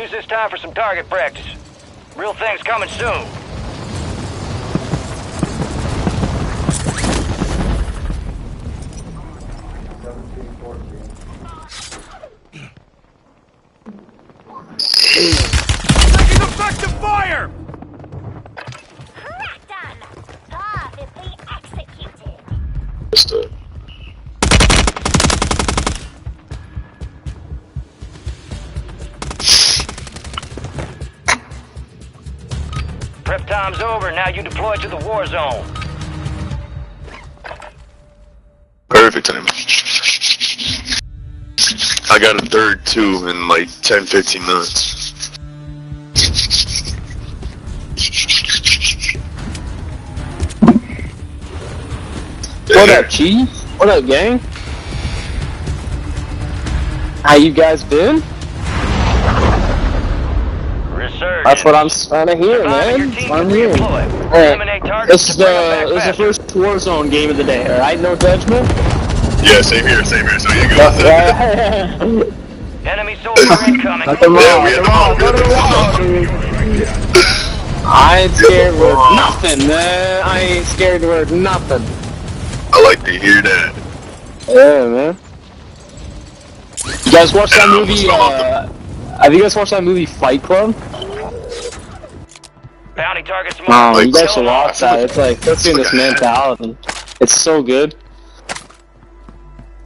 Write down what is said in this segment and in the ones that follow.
use this time for some target practice. Real thing's coming soon. Taking effective fire! Done. Perfectly executed. Just Prep time's over, now you deploy to the war zone. perfect time. I got a third too in like 10-15 minutes. What up, Chief? What up, gang? How you guys been? Resurgence. That's what I'm trying to hear, man. That's what I'm hearing. Alright, this is the first Warzone game of the day, alright? No judgment? Yeah, same here, so you go. Enemy soldier incoming. Nothing wrong, Yeah, we had nothing wrong, dude. I ain't scared with nothing, man. I ain't scared with nothing. I like to hear that. Yeah, man. You guys watch that movie, have you guys watched that movie Fight Club? Bounty targets Oh, you guys should watch that. It's like, puts you in this mentality. It's so good.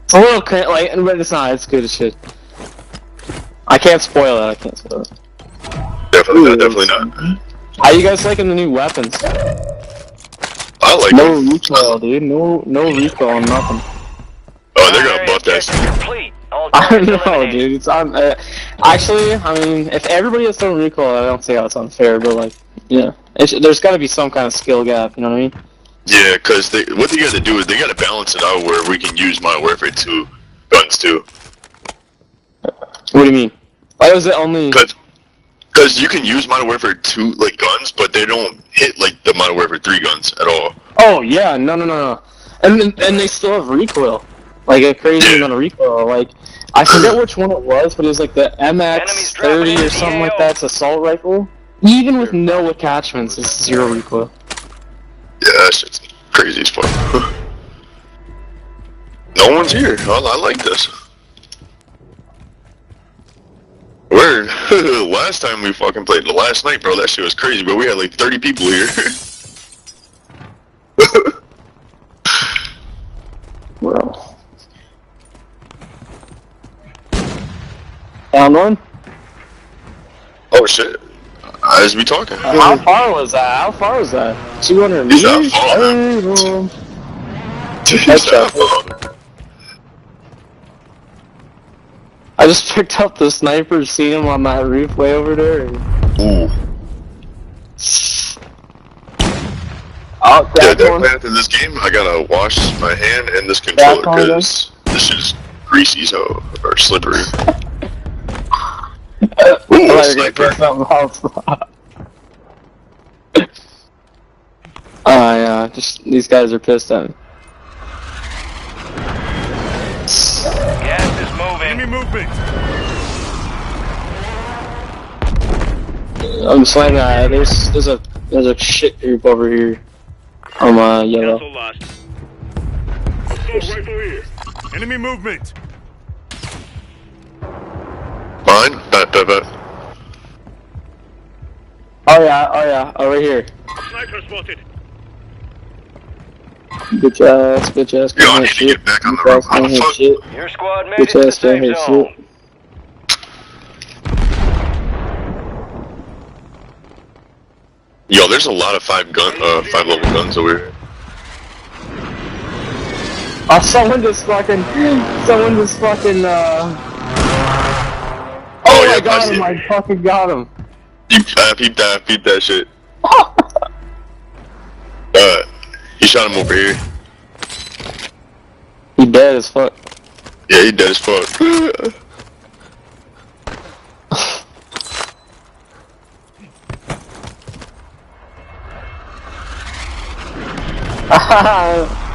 It's a little like, but it's not, it's good as shit. I can't spoil it, Definitely not. How you guys liking the new weapons? I like No them. recoil, dude. No recoil on nothing. Oh, they're gonna buff that shit. Complete. All I targets know, eliminated. dude. It's actually, I mean, if everybody has no recoil, I don't see how it's unfair, but like, yeah, there's got to be some kind of skill gap. You know what I mean? Yeah, because what they gotta do is they gotta balance it out where we can use Modern Warfare 2 guns too. What do you mean? Why was it only? Because you can use Modern Warfare 2 like guns, but they don't hit like the Modern Warfare 3 guns at all. Oh yeah, no. And they still have recoil, like a crazy amount of recoil. Like I forget which one it was, but it was like the MX-30 or something like that. It's assault rifle. Even with no attachments, it's 0 recoil. Yeah, that shit's crazy as fuck. No one's here. I like this. Word. Last time we fucking played, last night, bro, that shit was crazy, but we had like 30 people here. Bro. Down one? Oh shit. As we talking. How far was that? How far was that? 200 He's not meters? far, man. He's not far. I just picked up the sniper, seen him on that roof way over there. And... Ooh. Oh, Yeah, that one. definitely after this game, I gotta wash my hand and this controller Back on because this shit is greasy, so or slippery. Ooh, Ooh, sniper. Yeah, just these guys are pissed at me. Gas is moving. Enemy movement. I'm slamming that. There's a shit group over here. Yellow. Cancel lost. Assault rifle here. Enemy movement. Mine? Bet. Oh yeah, over here. Sniper spotted. Bitch ass, Yo, I need to get back on the roof. How the fuck? shit. Your squad made it Bitch to the ass don't safe hit zone. shit. Yo, there's a lot of 5 level guns over here. Oh, someone just fucking, Oh, yeah, I got I see him, it. I fucking got him. Peep that shit. He shot him over here. He dead as fuck. Yeah, he dead as fuck.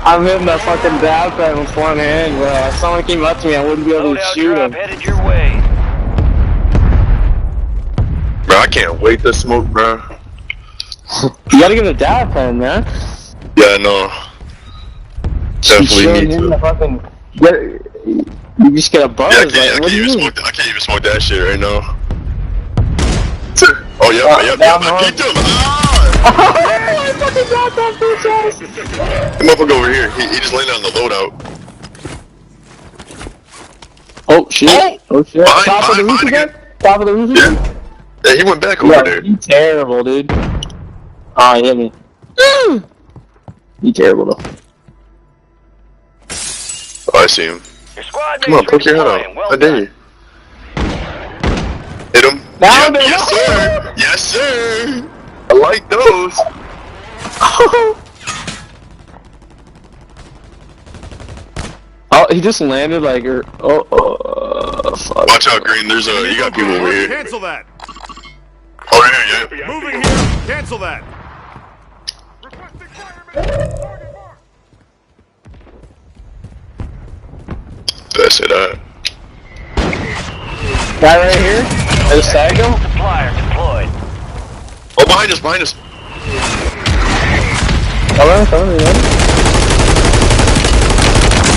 I'm hitting that fucking dab pen with one hand, bro. If someone came up to me, I wouldn't be able to Loadout shoot drop him. headed your way. can't wait to smoke, bro. You gotta get a dab pen, man. Yeah, no. Definitely need to. Fucking, you just get a buzz. Yeah, I I can't even smoke that shit right now. Oh, yeah, I kicked him. I fucking got that bitch ass. The motherfucker over here, he just landed on the loadout. Oh shit! Oh shit! Top of the roof again? Top of the roof again? Yeah, he went back over there. You terrible, dude. Ah, he hit me. You terrible though. Oh, I see him. Your squad Come on, poke your head out. well I dare you. Hit him. Down there. Yes, sir. Yes, sir. I like those. Oh, he just landed like fuck. Watch out, Green. There's you got people over here. Cancel that. Oh, yeah. Moving here. Cancel that. Requesting fireman. Target mark. That's it. Guy right here. There's Sago. Supplier deployed. Oh, behind us, behind us. Come on.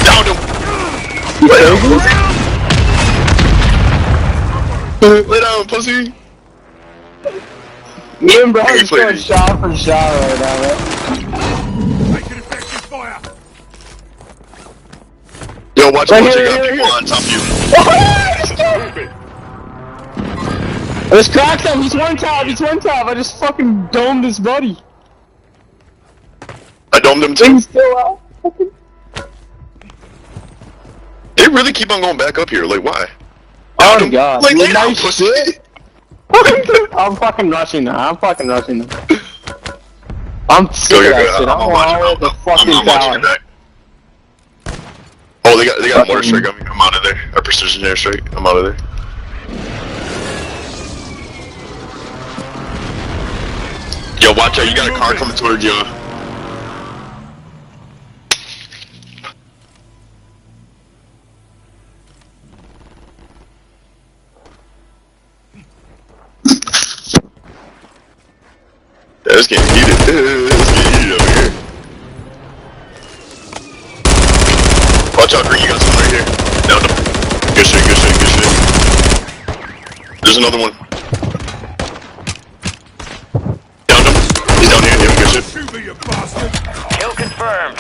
Downed him. You crazy? Lay down, pussy. Me and bro just going shot for shot right now, man. I can effect this fire. Yo, watch Right out, here, you got here, people here. on top of you. I just cracked him. He's one tap. I just fucking domed his buddy. I domed him too. He's still out. They really keep on going back up here. Like, why? Oh Downed him. god. Like, lay down, Nice pussy. shit. I'm fucking rushing now. I'm sick of that shit. I'm on the fucking I'm watching your tower. back. Oh, they got a mortar strike on me. I'm out of there. A precision airstrike. I'm out of there. Yo, watch out. You got a car coming towards you. Yeah, it's getting heated. It's getting heated over here. Watch out, Green. You got someone right here. Down him. Good shit. There's another one. Down him. He's down here. Yeah, good shit. Shoot me, you bastard. Kill confirmed.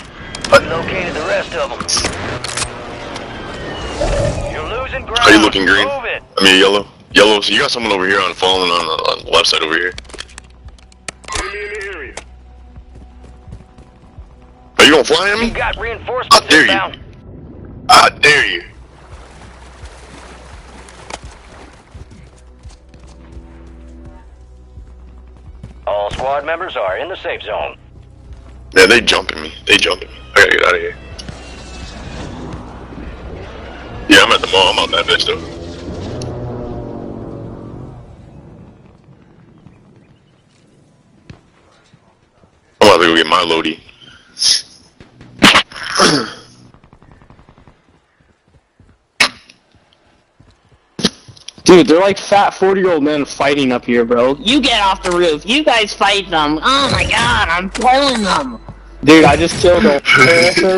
Located the rest of them. You're losing ground. Are you looking green? Move it. I mean yellow. Yellow. So you got someone over here on falling on the left side over here. Enemy in the area. Are you gonna fly at You me? got reinforcements I dare you. inbound. I dare you. All squad members are in the safe zone. Yeah, they jumping me. I gotta get out of here. Yeah, I'm at the mall. I'm on that bitch though. I'm about to go get my loadie. Dude, they're like fat 40-year-old men fighting up here, bro. You get off the roof. You guys fight them. Oh my god, I'm killing them. Dude, I just killed them.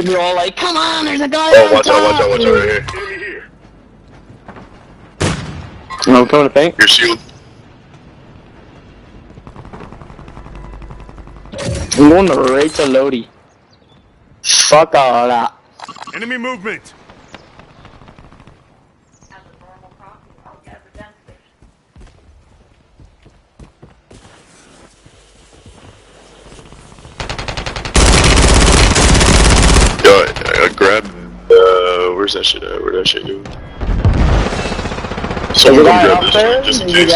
They're all like, come on, there's a guy on Watch top. out right here. Enemy here. I'm coming to paint. Your shield. I'm going to right to Lodi. Fuck all that. Enemy movement. Yo, I grabbed. Where's that shit at? Where'd that shit go? Someone come grab this shit just in case.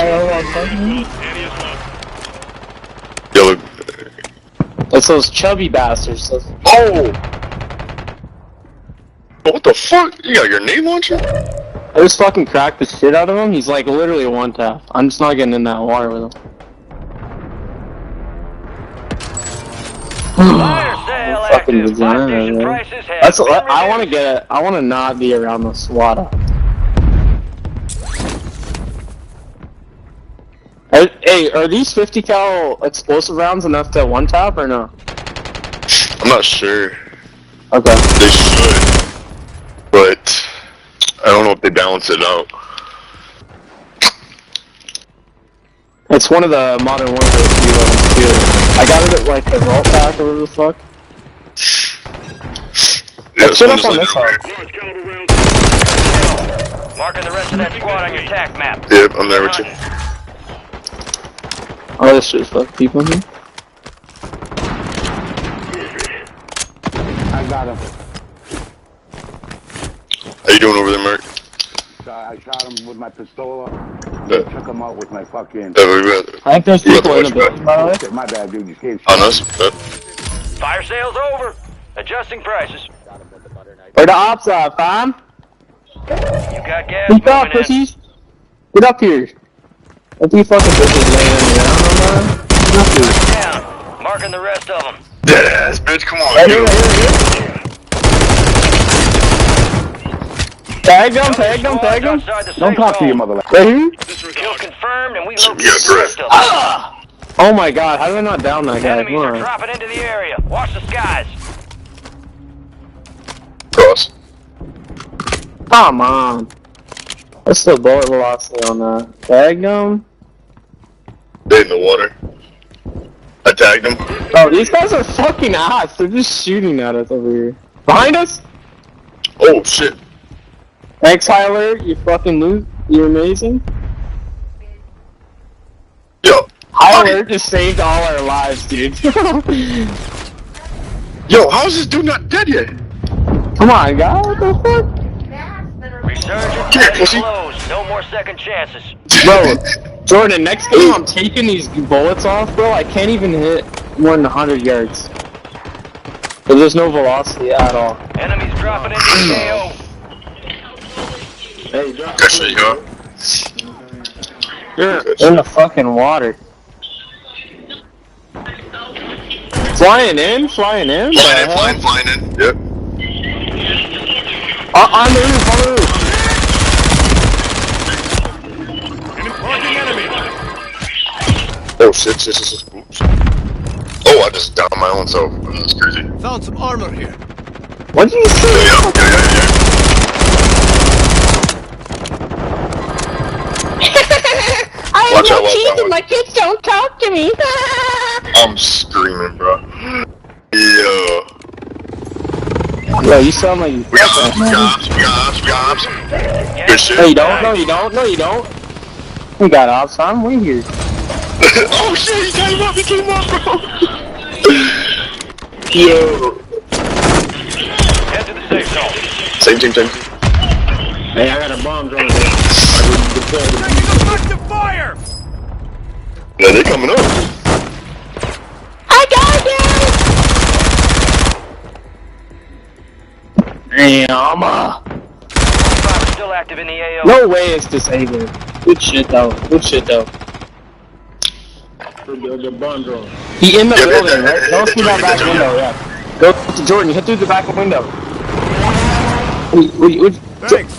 Yo, look. It's those chubby bastards. Oh! What the fuck? You got a grenade launcher? I just fucking cracked the shit out of him. He's like literally a one tap. I'm just not getting in that water with him. Fire sale Fucking active. vagina, Station man. prices have That's been I want to reduced. get it. I want to not be around the SWAT. Hey, are these 50 cal explosive rounds enough to one tap or no? I'm not sure. Okay. They should, but I don't know if they balance it out. It's one of the Modern Warfare 3 weapons too. I got it at like the vault pack or whatever the fuck. Yeah, Let's shut up on this side. Marking the rest of that squad on your attack map. Yep, I'm there with you. Oh, this shit fuck people in here. I got him. How you doing over there, Mark? I shot him with my pistola. Yeah. Took him out with my fucking. Yeah, we got. I think there's We got people in the the building, by the way. Shit, my bad, dude. You can't. On us? Yeah. Fire sales over. Adjusting prices. Where the ops at, fam? You got gas Speak up, moving in. pussies. Get up here. What you fucking bitches laying around, man? Get up here. Down. Marking the rest of them. Dead ass, bitch. Come on. Right here, dude. right here, right here. Tag them, tag them, tag them. Outside the Don't safe talk to zone. your mother. Right here. Kill confirmed, and we locate Yeah, the rest of them. Oh my god, how did I not down that guy? Enemies Come are on. dropping into the area. Watch the skies. Cross. Come on. What's the bullet velocity on that? Tag them. They in the water. I tagged him. Oh, these guys are fucking ass. They're just shooting at us over here. Behind us? Oh shit. Thanks, Tyler. You fucking loot. You're amazing. Yo. Tyler just saved all our lives, dude. Yo, how is this dude not dead yet? Come on, guys. What the fuck? Resurgence Here, is pussy. closed. No more second chances. Bro, Jordan, next game I'm taking these bullets off, bro. I can't even hit more than 100 yards. But there's no velocity at all. Enemies dropping into the AO. Hey, drop There you go. You're in the fucking water. Flying in? Flying in? Flying in. Yep. On the roof, on the roof. Marking enemy. Oh shit, shit. Oops. Oh, I just downed my own self. That's crazy. Found some armor here. What did you say? Yeah. Watch out, watch out. My kids don't talk to me. I'm screaming, bro. Yeah. Yo, you sound like you. We got ops. Good shit. No, you don't. No, you don't. No, you don't. We got ops. I'm way here. Oh shit, he came up, bro. Yo. Head to the safe zone. Same team. Hey, I got a bomb drone here. Taking effective fire. Yeah, they coming up. I got you! Damn. Five still active in the AO. No way it's disabled. Good shit though. Good shit though. The bomb drone. He in the Yeah, building, yeah, right? yeah, Go through that back window, yeah. Go to Jordan, hit through the back window. Thanks.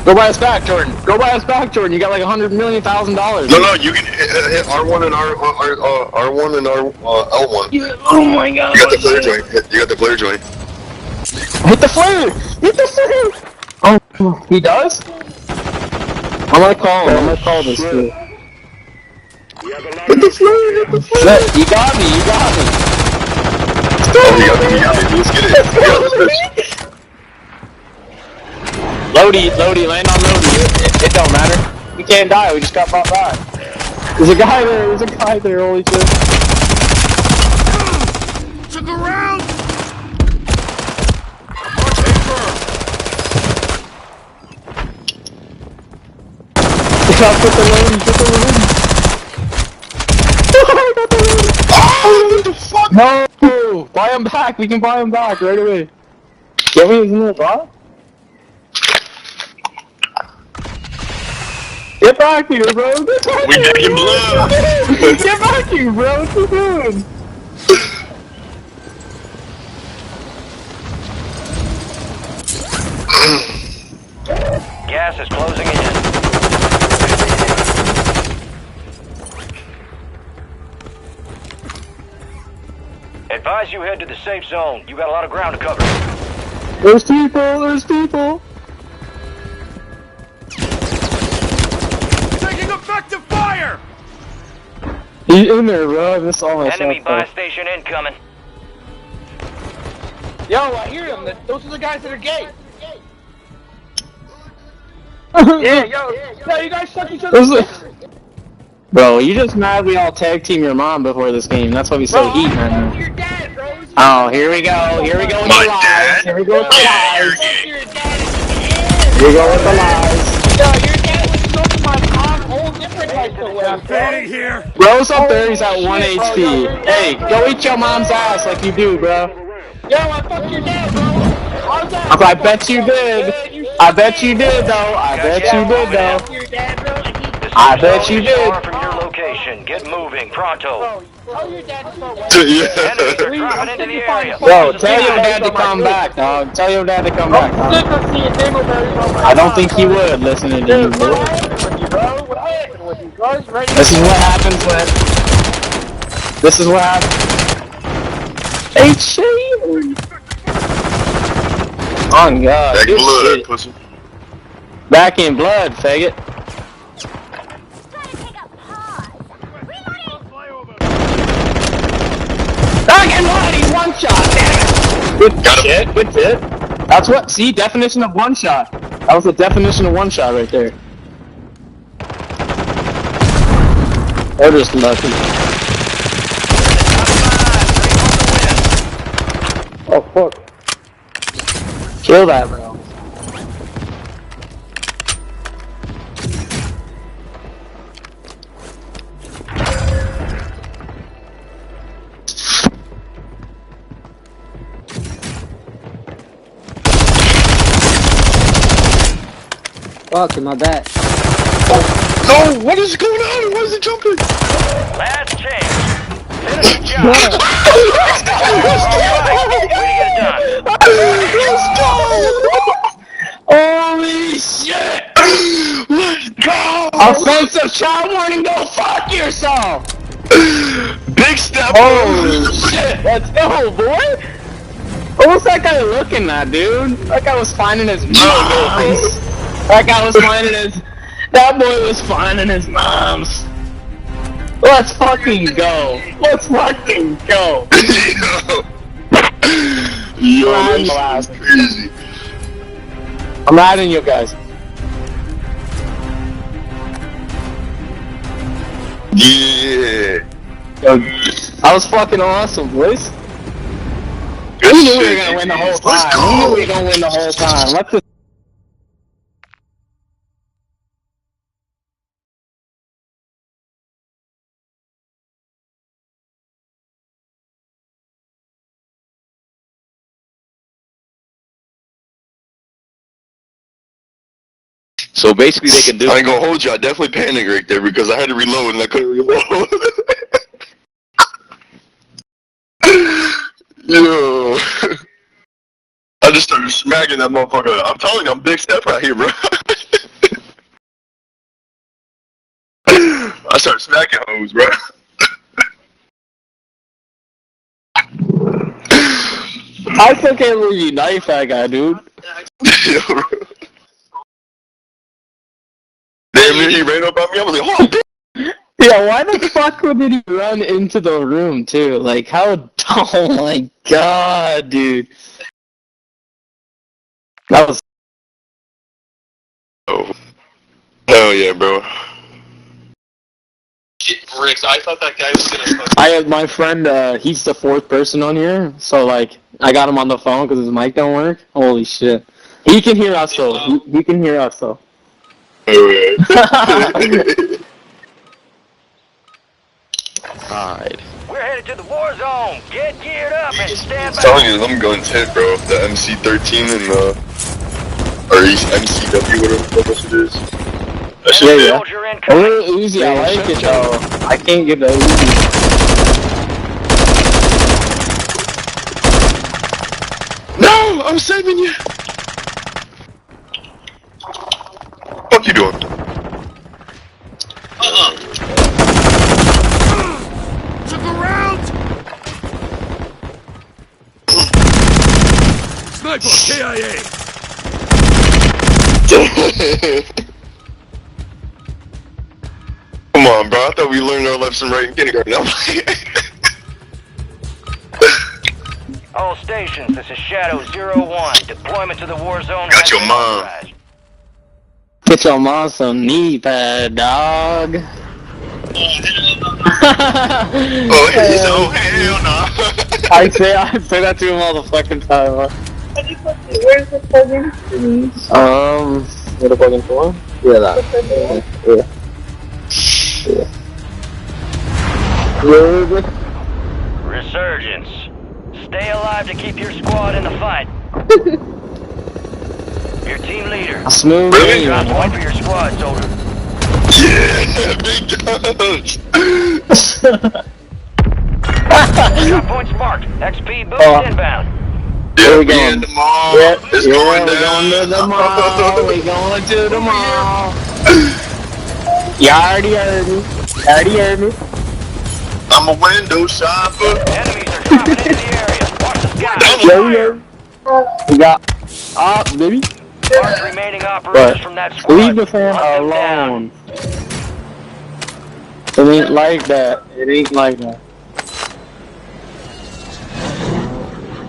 Go buy us back, Jordan. Go buy us back, Jordan. You got like $100 million. No, you can hit R1 and R1 and L1. Yeah, oh my god. You got the flare joint. You got the flare joint. Hit the flare! Hit the flare! Oh, he does? I'm gonna call him. I'm gonna call this dude. Hit the flare! Hit the flare! Look, you got me. You got me. Oh, he got me. Let's get it. Lodi, land on Lodi. It don't matter. We can't die. We just got bought back. There's a guy there. There's a guy there. Holy shit. Took a round. Put the load. Put the load. What the fuck? No! Buy him back! We can buy him back right away. Get me his new bot? Get back here, bro! Get back We here! back in blood. Get back here, bro! What you doing? Gas is closing in. Advise you head to the safe zone. You got a lot of ground to cover. There's people, there's people. Taking effective fire! He's in there, bro. I missed all my Enemy shots, buy station incoming. Yo, I hear them. Those are the guys that are gay. Yeah, yo, you guys suck each other. Bro, you just mad we all tag team your mom before this game. That's why we so heat, man. Your dad, bro. Oh, here we go. Here we go with My the lies. dad? Here we go with the lies. Your dad is Here we go with the lies. Yo, your dad was smoking my mom whole different types of way. Fading here. Bro's up there, he's at 1 HP. Hey, go eat your mom's ass like you do, bro. Yo, I fucked your dad, bro. I bet you did. I bet you did, though. I bet you did, though. Your dad, bro. I bet you Zone is far did. from your location. Get moving, pronto. Tell your dad to start waiting. Enemies are Yeah. dropping into the area. Bro, tell your dad to come back, dog. Tell your dad to come back, dog. I don't think he would, listening to you, bro. This is what happens when... This is what happens. Hey, Shane! Oh, God. Back Good blood, shit. pussy. Back in blood, faggot. Gotta take a pause. Reloading! Back in blood, he's one shot, damn it! Good Got him. shit, good shit. That's what, see, definition of one shot. That was the definition of one shot right there. They're just lucky. Oh, fuck. Kill that, bro. Fuck, my bad. No, what is going on? Why is it jumping? Last chance. Finish the job. Let's go! Let's go! Let's go! Holy shit! Let's go! Offensive child warning, go fuck yourself! Big step. Holy shit! Let's go, boy! What was that guy looking at, dude? That guy was finding his mom's. That guy was finding his... That boy was finding his mom's. Let's fucking go! Let's fucking go! Yo, that's crazy. I'm riding you guys. Yeah. Yo, that was fucking awesome, boys. Good We knew we shit, were gonna win the whole Let's time. We knew go. we were gonna win the whole time. Let's just... So basically, they can do. I ain't gonna hold you. I definitely panicked right there because I had to reload and I couldn't reload. Yo. I just started smacking that motherfucker. I'm telling you, I'm big step right here, bro. I started smacking hoes, bro. I still can't believe you knife that guy, dude. Yo, bro. Damn, he ran up on me. I was like, oh, bitch. Yeah, why the fuck did he run into the room, too? Like, how... Oh my god, dude. That was... Oh. Hell yeah, bro. Ricks, I thought that guy was gonna. I had my friend, he's the fourth person on here, so, like, I got him on the phone because his mic don't work. Holy shit. He can hear us, though. He can hear us, though. Oh, yeah. Alright. We're headed to the war zone. Get geared up and stand I'm telling by. you, I'm going 10, bro. The MC13 and the... Or MCW, whatever the fuck it is. That shit Yeah, dead. yeah. Soldier A incoming. little Uzi, I like it, though. I can't get the Uzi. No! I'm saving you! Fuck you doing? To the round! Sniper, KIA! Come on, bro. I thought we learned our left and right in kindergarten. All stations, this is Shadow 01. Deployment to the war zone. Got your mom. Get your mom some knee pad, dog. Oh, hell no. I say that to him all the fucking time. Where's the plug-in? What a plug-in for? Yeah, that. Yeah. Resurgence. Stay alive to keep your squad in the fight. Your team leader. Smooth. Really? Drop point for your squad, soldier. Yeah, big dogs. Drop points marked. XP boost inbound. Yeah, we we going. in the mall. Yep. It's Yeah, going we're down. going to the mall. We going to the mall. You already heard me. I'm a window shopper. Enemies are dropping into the area. Watch the sky. We got baby. Mark remaining operators from that squad. Leave the fan Hunt them alone. It ain't like that.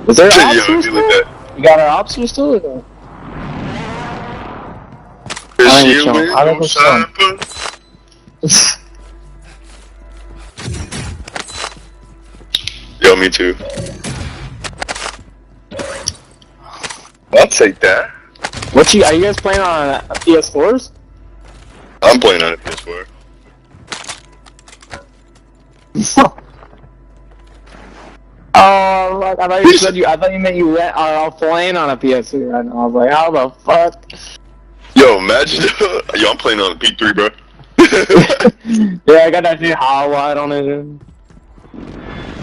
Is there Yo, options you look still? at You got our options still or no? Is I she think a it's on. window shopper? Yo, me too. I'll take that. Are you guys playing on PS4s? I'm playing on a PS4. Oh, I thought you meant you are playing on a PS3 right now. I was like, how the fuck? Yo, imagine. Yo, I'm playing on a P3, bro. Yeah, I got that shit how wide on it.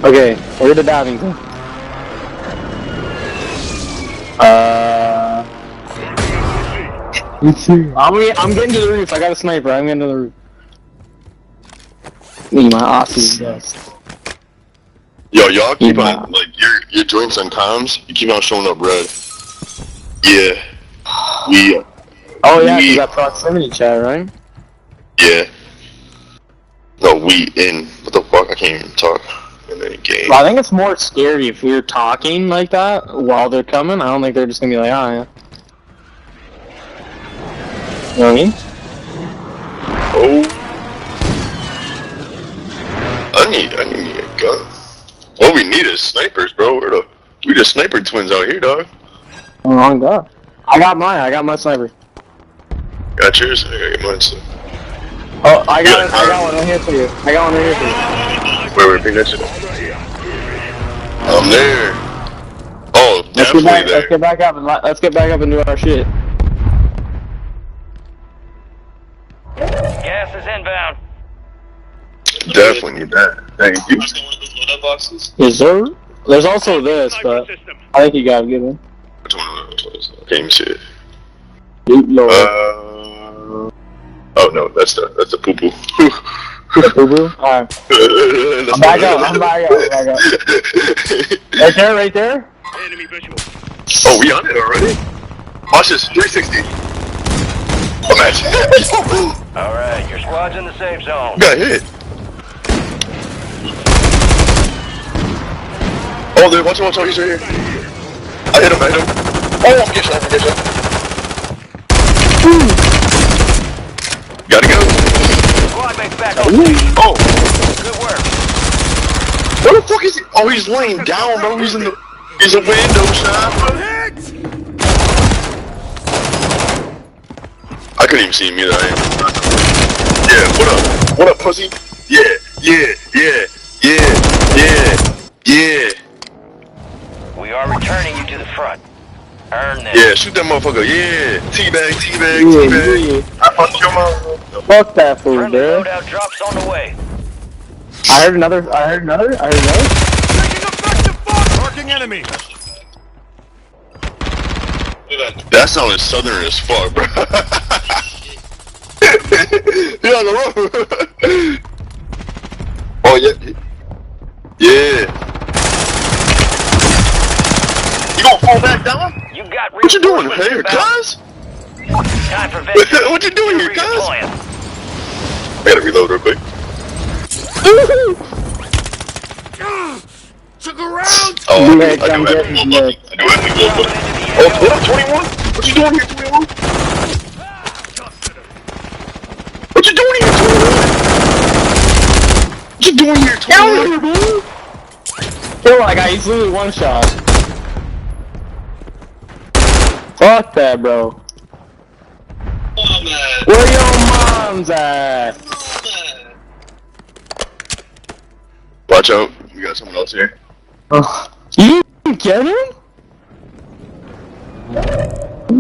Okay, where's the diving thing? I'm getting to the roof. I got a sniper. I'm getting to the roof. Need my Aussie's dust. Yo, y'all keep on, like, your joints on comms, you keep on showing up red. Yeah. Yeah. Oh yeah, you got proximity chat, right? Yeah. No, what the fuck? I can't even talk in any game. Well, I think it's more scary if we're talking like that while they're coming. I don't think they're just gonna be like, oh yeah. You know what I mean? Oh. I need a gun. What we need is snipers, bro. We the sniper twins out here, dog. Oh my god. I got my sniper. Got yours? I got mine too. Oh, I got one right here for you. Wait, pick that shit up. I'm there. Oh, definitely there. Let's get back up and do our shit. Gas is inbound. Definitely need that. Thank you. Yes, sir. There's also this, but I think you gotta get in. Which one of those? I can't even see it. Oh no, that's the poo poo. Boo-boo? Alright. I'm back up. Right there? Enemy visual. Oh, we on it already? Watch this, 360. Imagine. Alright, your squad's in the safe zone. Got hit. Oh, dude, watch out, he's right here. I hit him. Oh, get shot. Gotta go. Squad mates back on. Oh. Good work. Where the fuck is he? Oh, he's laying down, bro. He's a window shopper. I couldn't even see him either. Yeah, what up, pussy? Yeah. We are returning you to the front. Earn this. Yeah, shoot that motherfucker. Yeah. Teabag. Yeah. I fucked your mom. Fuck that fool, Friendly bro. loadout drops on the way. I heard another. Taking effective fire! Marking enemy. That sounded southern as fuck, bro. You're on the road. Oh, yeah. Yeah. You gonna fall back down? You doing here, cuz? Time for vengeance. What you doing here, cuz? Redeploying. I gotta reload real quick. Took a round. Oh, Nick, I do I'm have getting a Nick. I do have a load. Oh, what up, 21? What you doing here, 21? What you doing here, 21? What you doing here, 21? Kill that guy, he's literally one shot. Fuck that, bro. Oh, man. Where your mom's at? Watch out, we got someone else here. You didn't get him?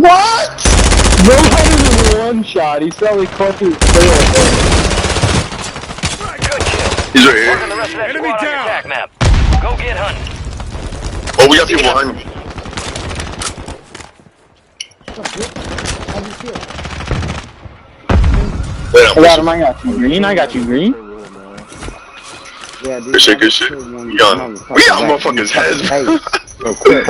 What? No other than one shot. He's probably clutching his tail. Good kill. He's right Marking the here. rest of that Enemy squad on your down. attack map. Go get hunting. Oh, we got people behind me. Wait, I got him, I got you green, I got you green. Yeah, dude. Good shit, good shit. We got motherfuckers' heads, bro.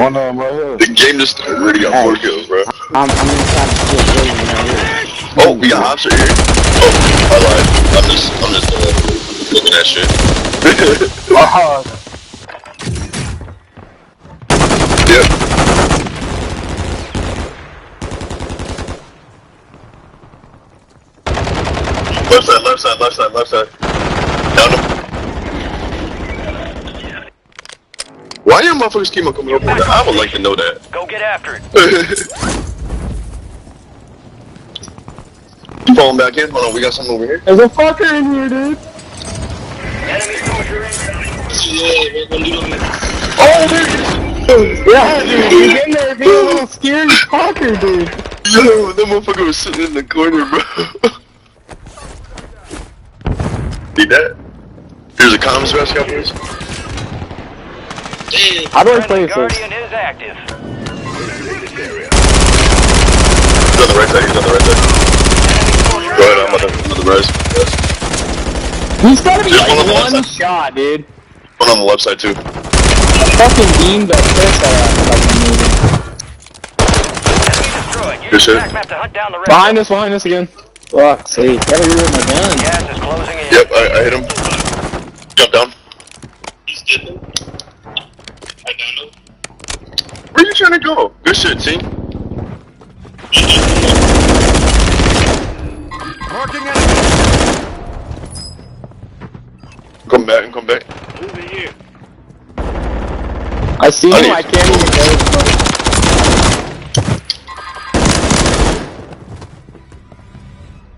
One of them right here. The game just already got 4 kills, bro. I'm inside the shit building right here. Oh, we got ops right here. Oh, I lied. I'm just looking at shit. Yep. Left side, left side, left side, left side. Down him. Why your motherfuckers keep on coming over here? I would like to know that. Go get after it. Falling back in. Hold on, we got something over here. There's a fucker in here, dude. Enemy soldier Oh, dude. Yeah, dude, he's in there being a little scary fucker, dude. Yo, that motherfucker was sitting in the corner, bro. See that? There's a comms vest, guys. How do I play this? Guardian is active. He's on the right side, he's on the right side. Go ahead, I'm on the res. He's gotta be There's one on the like left one side. shot, dude. One on the left side, too. Fucking beamed the piss out of Enemy destroyed. Good Use shit. the attack map to hunt down the rest. Behind us again. Fuck, sake. Gotta reload my gun. Gas is closing in. Yep, I hit him. Jump down. He's dead. I don't know. Where you trying to go? Good shit, team. Marking enemy. Come back and come back. Moving here. I see him, I can't even go.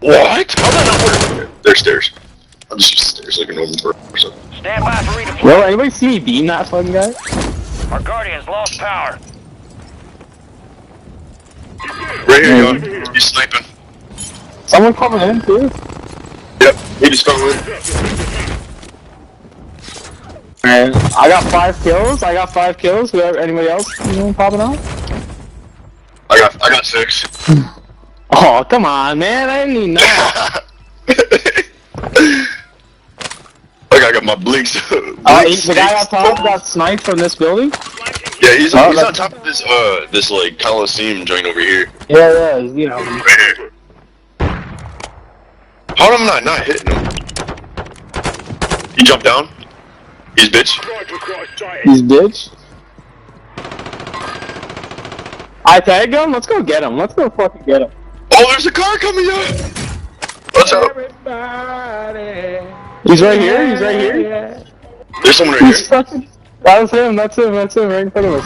What? How did that not work? There's stairs. I'll just use stairs like a normal person. Stand by for redeployment. Bro, anybody see me beam that fucking guy? Our Guardian's lost power. Right here, y'all. He's sniping. Someone coming in, too? Yep, he just coming in. And I got 5 kills. Whoever, anybody else, popping out? I got 6. Oh, come on, man. I didn't need that. I got my blinks. The guy up top got sniped from this building? Yeah, he's on top of this like Coliseum joint over here. Yeah, Right here. How am I not hitting him? He jumped down. He's bitch. He's bitch. I tagged him? Let's go get him. Let's go fucking get him. Oh, there's a car coming up! Watch out. He's right here. There's someone right He's here. fucking... That's him, right in front of us.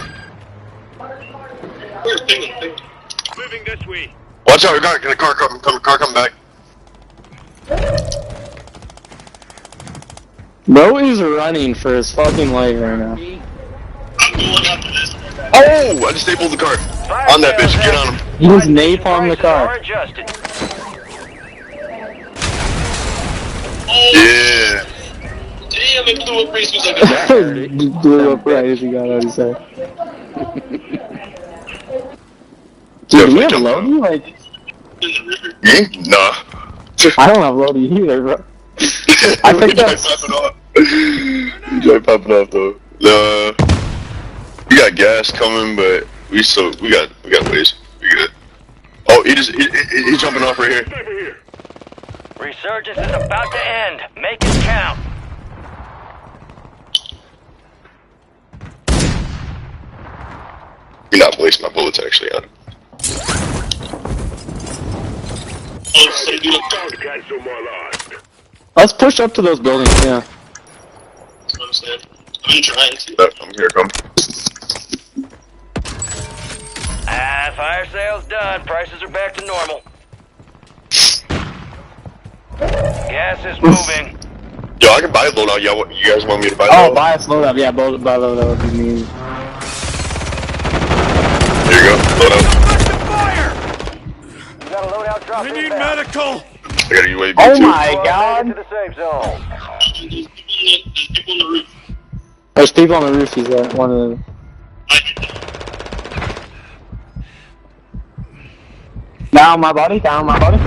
Moving this way. Watch out, the car come back. Bro is running for his fucking life right now. I'm going after this. Oh, I disabled the car. On that bitch, get on him. He just napalmed the Prices are car. adjusted. Yeah. Damn, it blew up race was like a Blew up right as he got out of his head. Dude, do we have Lodi? Like, in the river. Me? Nah. I don't have Lodi either, bro. I think that's... You try popping off though. We got gas coming, but we got ways. We he's jumping off right here. Sniper here. Resurgence is about to end. Make it count. You're not wasting my bullets actually on it. Found to catch some more lost. Let's push up to those buildings, yeah. I'm trying to. I'm here, come. Fire sale's done. Prices are back to normal. Gas is moving. Yo, I can buy a loadout. Y'all, you guys want me to buy a Oh, loadout? buy a loadout. Yeah, buy a loadout would be me. Here you go, loadout. You got a loadout drop I need inbound. medical. I got a UAV Oh too. my To god! the safe zone. There's people on the roof. There's people on the roof, he's at one of them. Down my body, down my body.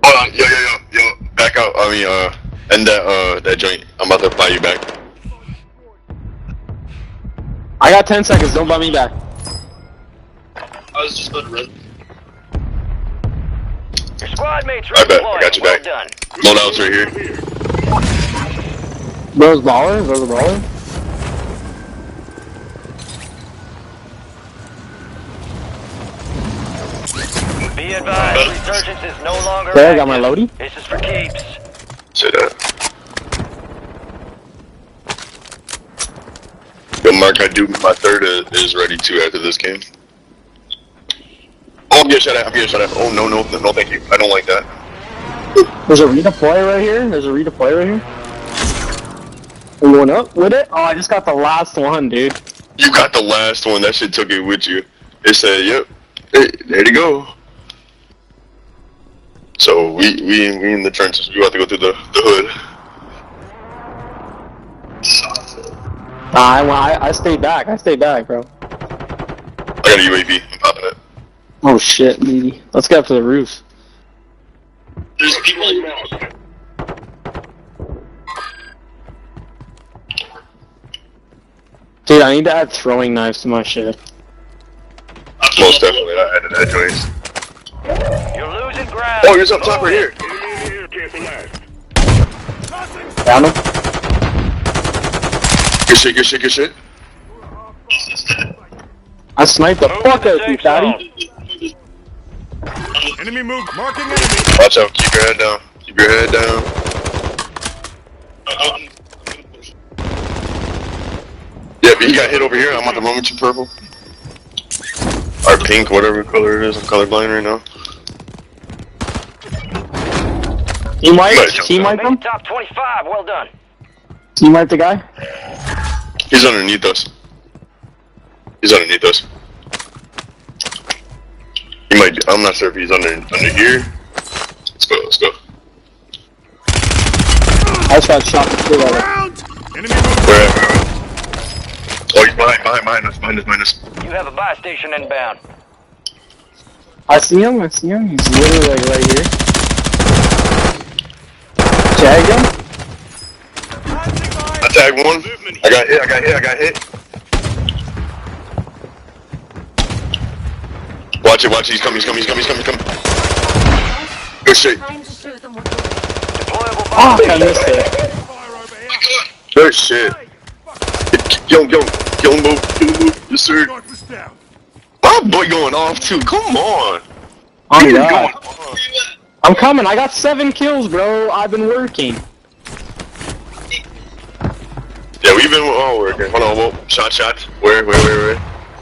Hold on, yo, back out. I mean, end that joint. I'm about to buy you back. I got 10 seconds, don't buy me back. I was just about to run. Your squad mates I bet, I redeployed. got you Well back. done. Loadout's right here. Those ballers, those are ballers. Be advised, resurgence is no longer There, I got my active. loadie. This is for keeps. Say that. Yo, Mark, my third is ready too after this game. Oh, I'm getting shot at. Oh, no, thank you. I don't like that. There's a redeploy right here. Are you going up with it? Oh, I just got the last one, dude. You got the last one. That shit took it with you. It said, yep. Hey, there you go. So we in the trenches. We about to go through the hood. I stayed back, bro. I got a UAV. I'm popping it. Oh shit, meaty. Let's get up to the roof. There's people on the roof. Dude, I need to add throwing knives to my shit. Most definitely. I added that joint. You're losing ground. Oh, here's up top right here. Enemy in here. Careful last. Found him? Good shit. I sniped the Move fuck to the out of you, safe fatty. zone. Enemy move. Marking enemy. Watch out. Keep your head down. Yeah, but he got hit over here. I'm on the run with you, purple. Or pink, whatever color it is. I'm colorblind right now. Team wipe Make him? it top 25. Well done. Team wipe the guy? He's underneath us. He might be, I'm not sure if he's under here. Let's go. I just got shot the shit out of him. Enemy move. Where? Oh, he's behind us. You have a buy station inbound. I see him. He's literally like right here. Tag him? I tagged one. I got hit. Watch it. He's coming. Good shit. Deployable Oh, bomb. I missed it. Good shit. Yo, move. Yes, sir. Northwest down. My boy going off too. Come on. Oh Dude, god. going off. I'm coming. I got 7 kills, bro. I've been working. Yeah, we've been all working. Hold on, whoa. Shot. Where?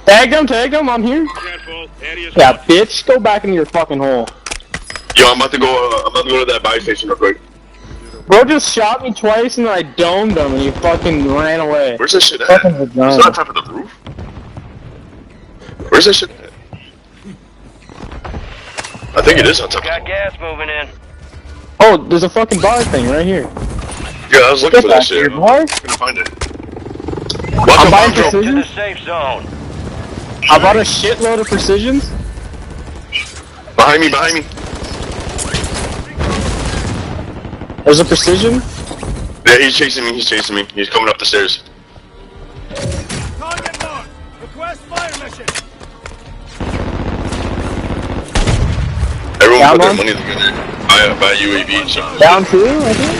Tag him. I'm here. Careful. Area Yeah, bitch. Go back into your fucking hole. Yo, I'm about to go to that buy station real quick. Bro just shot me twice and then I domed him and he fucking ran away. Where's that shit at? Fucking Is vagina. that on top of the roof? Where's that shit at? I think it is on top of the Got roof. gas moving in. Oh, there's a fucking bar thing right here. Yeah, I was looking Get for that back here, shit. boy. I couldn't find it. Watch I'm out, buying Pedro. To the precision. safe zone. I bought a shitload of precisions. Behind me. There's a precision. Yeah, he's chasing me. He's coming up the stairs. Target marked. Request fire mission. Down put their one? money together. Buy UAV and something. Down 2, I think?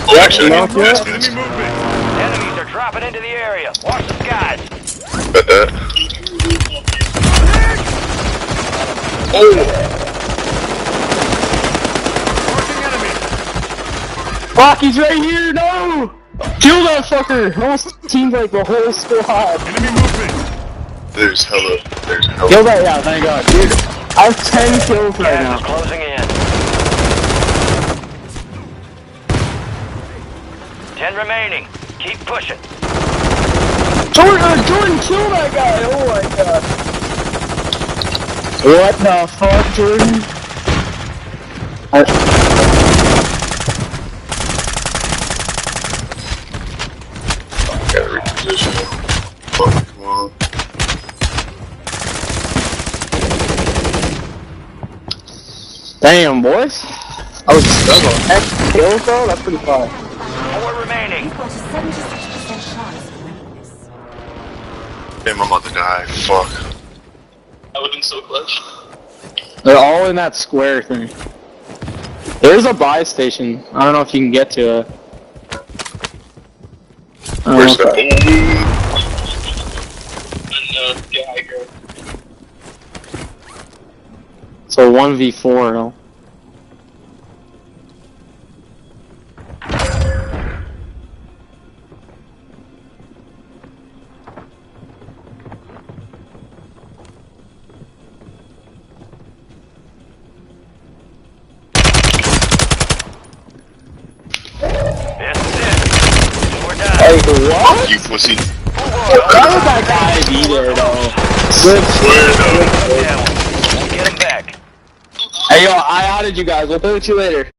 Oh, actually, I no, need gas Enemy mask. movement. Enemies are dropping into the area. Watch the skies. Bet that. Approaching enemy. Fuck, he's right here, no! Kill that fucker! Almost teamed like the whole squad. Enemy movement. There's hella. Kill that, yeah, thank god. Dude, I have 10 kills right Gas now. is closing in. 10 remaining. Keep pushing. Jordan, kill that guy! Oh my god. What the fuck, Jordan? Gotta reposition. Fuck, come on. Damn, boys. I was struggling. X kills though? That's pretty fun. 4 remaining. You've got a 76% chance of winning this. Damn, I'm about to die. Fuck. That would've been so clutch. They're all in that square thing. There's a buy station. I don't know if you can get to it. Where's that? And, yeah, I agree. So 1v4 though. This is it. We're done. Hey, what? You pussy. How did that guy be there though? Good. Where though? Yeah, we'll get him back. Hey yo, I outed you guys. We'll do it you later.